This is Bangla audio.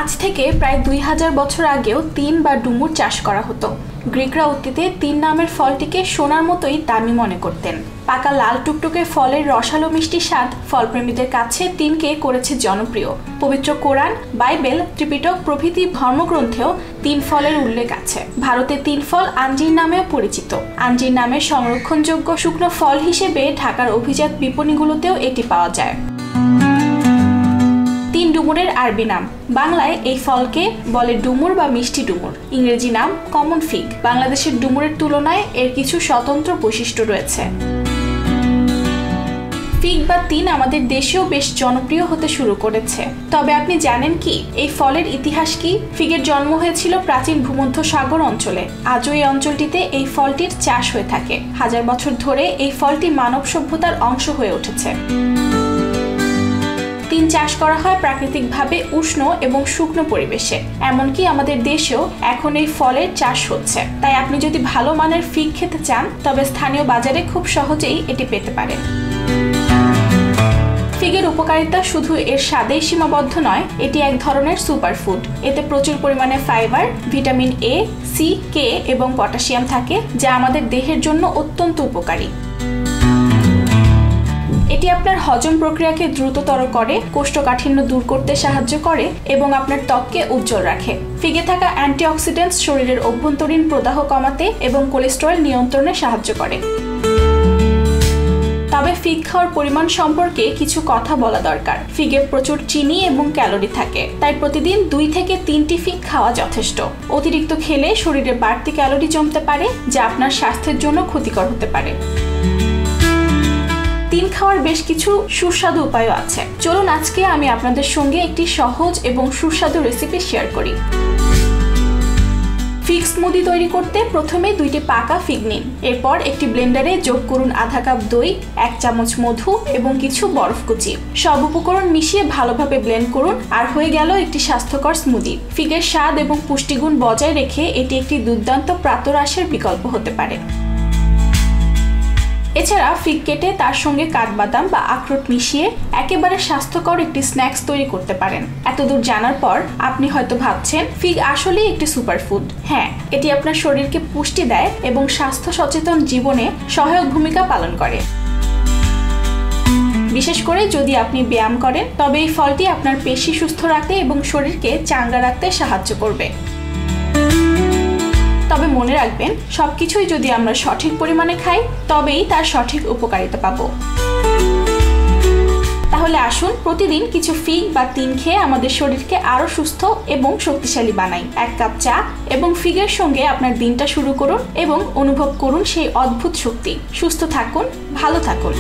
আজ থেকে প্রায় 2000 বছর আগেও তিন বা ডুমুর চাষ করা হতো। গ্রিকরা অতীতে তিন নামের ফলটিকে সোনার মতোই দামি মনে করতেন। পাকা লাল টুকটুকে ফলের রসালো মিষ্টি স্বাদ ফলপ্রেমীদের কাছে তিনকে করেছে জনপ্রিয়। পবিত্র কোরআন, বাইবেল, ত্রিপিটক প্রভৃতি ধর্মগ্রন্থেও তিন ফলের উল্লেখ আছে। ভারতে তিন ফল আঞ্জির নামেও পরিচিত। আঞ্জির নামে সংরক্ষণযোগ্য শুকনো ফল হিসেবে ঢাকার অভিজাত বিপণীগুলোতেও এটি পাওয়া যায়। তিন ডুমুরের আরবি নাম। বাংলায় এই ফলকে বলে ডুমুর বা মিষ্টি ডুমুর। ইংরেজি নাম কমন ফিগ। বাংলাদেশের ডুমুরের তুলনায় এর কিছু স্বতন্ত্র বৈশিষ্ট্য রয়েছে। ফিগ বা তিন আমাদের দেশেও বেশ জনপ্রিয় হতে শুরু করেছে। তবে আপনি জানেন কি এই ফলের ইতিহাস কি? ফিগের জন্ম হয়েছিল প্রাচীন ভূমধ্যসাগর অঞ্চলে। আজও এই অঞ্চলটিতে এই ফলটির চাষ হয়ে থাকে। হাজার বছর ধরে এই ফলটি মানব সভ্যতার অংশ হয়ে উঠেছে। তিন চাষ করা হয় প্রাকৃতিকভাবে উষ্ণ এবং শুকনো পরিবেশে। এমনকি আমাদের দেশেও এখন এই ফলের চাষ হচ্ছে। তাই আপনি যদি ভালো মানের ফিগ খেতে চান তবে স্থানীয় বাজারে খুব সহজেই এটি পেতে পারেন। ফিগের উপকারিতা শুধু এর স্বাদেই সীমাবদ্ধ নয়, এটি এক ধরনের সুপারফুড। এতে প্রচুর পরিমাণে ফাইবার, ভিটামিন এ, সি, কে এবং পটাশিয়াম থাকে, যা আমাদের দেহের জন্য অত্যন্ত উপকারী। এটি আপনার হজম প্রক্রিয়াকে দ্রুততর করে, কোষ্ঠকাঠিন্য দূর করতে সাহায্য করে এবং আপনার ত্বককে উজ্জ্বল রাখে। ফিগে থাকা অ্যান্টিঅক্সিডেন্টস শরীরের অভ্যন্তরীণ প্রদাহ কমাতে এবং কোলেস্টেরল নিয়ন্ত্রণে সাহায্য করে। তবে ফিগ খাওয়ার পরিমাণ সম্পর্কে কিছু কথা বলা দরকার। ফিগে প্রচুর চিনি এবং ক্যালোরি থাকে, তাই প্রতিদিন 2 থেকে 3টি ফিগ খাওয়া যথেষ্ট। অতিরিক্ত খেলে শরীরে বাড়তি ক্যালোরি জমতে পারে, যা আপনার স্বাস্থ্যের জন্য ক্ষতিকর হতে পারে। তিন খাওয়ার বেশ কিছু সুস্বাদু উপায়ও আছে। চলুন আজকে আমি আপনাদের সঙ্গে একটি সহজ এবং সুস্বাদু রেসিপি শেয়ার করি। ফিগ স্মুদি তৈরি করতে প্রথমে 2টি পাকা ফিগ নিন। এরপর একটি ব্লেন্ডারে যোগ করুন আধা কাপ দই, 1 চামচ মধু এবং কিছু বরফ কুচি। সব উপকরণ মিশিয়ে ভালোভাবে ব্লেন্ড করুন, আর হয়ে গেল একটি স্বাস্থ্যকর স্মুদি। ফিগের স্বাদ এবং পুষ্টিগুণ বজায় রেখে এটি একটি দুর্দান্ত প্রাতরাশের বিকল্প হতে পারে। এছাড়া ফিগ কেটে তার সঙ্গে কাঠবাদাম বা আখরোট মিশিয়ে একেবারে স্বাস্থ্যকর একটি স্ন্যাক্স তৈরি করতে পারেন। এতদূর জানার পর আপনি হয়তো ভাবছেন ফিগ আসলেই একটি সুপারফুড। হ্যাঁ, এটি আপনার শরীরকে পুষ্টি দেয় এবং স্বাস্থ্য সচেতন জীবনে সহায়ক ভূমিকা পালন করে। বিশেষ করে যদি আপনি ব্যায়াম করেন তবে এই ফলটি আপনার পেশি সুস্থ রাখতে এবং শরীরকে চাঙ্গা রাখতে সাহায্য করবে। তবে মনে রাখবেন, সবকিছুই যদি আমরা সঠিক পরিমাণে খাই তবেই তার সঠিক উপকারিতা পাবো। তাহলে আসুন প্রতিদিন কিছু ফিগ বা তিন খেয়ে আমাদের শরীরকে আরো সুস্থ এবং শক্তিশালী বানাই। 1 কাপ চা এবং ফিগের সঙ্গে আপনার দিনটা শুরু করুন এবং অনুভব করুন সেই অদ্ভুত শক্তি। সুস্থ থাকুন, ভালো থাকুন।